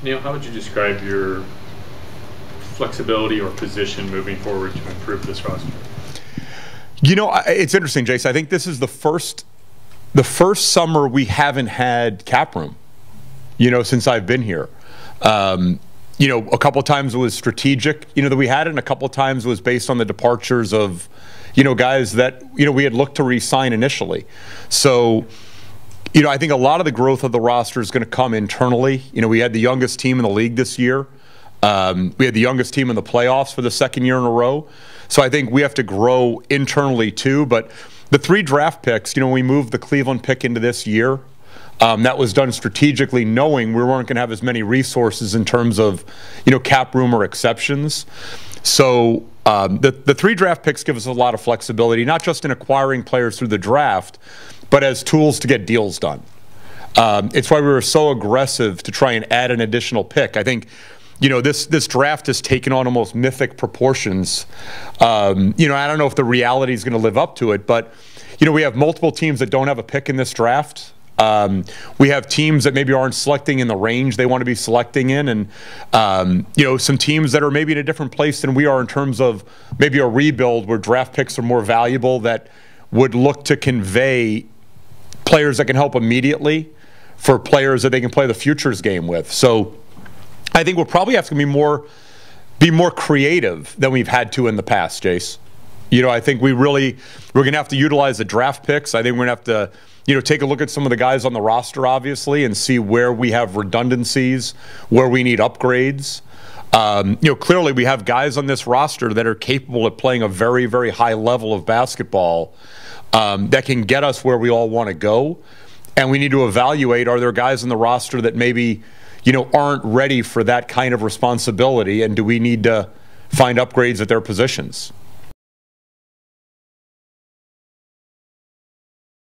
Neil, how would you describe your flexibility or position moving forward to improve this roster? You know, it's interesting, Jason. I think this is the first summer we haven't had cap room, since I've been here. A couple of times it was strategic, that we had it, and a couple of times it was based on the departures of, guys that, we had looked to re-sign initially. So, I think a lot of the growth of the roster is going to come internally. We had the youngest team in the league this year. We had the youngest team in the playoffs for the second year in a row. So I think we have to grow internally too. But the 3 draft picks, we moved the Cleveland pick into this year. That was done strategically, knowing we weren't going to have as many resources in terms of, cap room or exceptions. So the 3 draft picks give us a lot of flexibility, not just in acquiring players through the draft, but as tools to get deals done. It's why we were so aggressive to try and add an additional pick. I think, this draft has taken on almost mythic proportions. I don't know if the reality is going to live up to it, but, we have multiple teams that don't have a pick in this draft. We have teams that maybe aren't selecting in the range they want to be selecting in, and some teams that are maybe in a different place than we are in terms of maybe a rebuild where draft picks are more valuable, that would look to convey players that can help immediately for players that they can play the futures game with. So I think we'll probably have to be more creative than we've had to in the past, Jace. I think we're going to have to utilize the draft picks. I think we're going to have to take a look at some of the guys on the roster, obviously, and see where we have redundancies, where we need upgrades. Clearly we have guys on this roster that are capable of playing a very, very high level of basketball that can get us where we all want to go. And we need to evaluate, are there guys on the roster that maybe, aren't ready for that kind of responsibility, and do we need to find upgrades at their positions?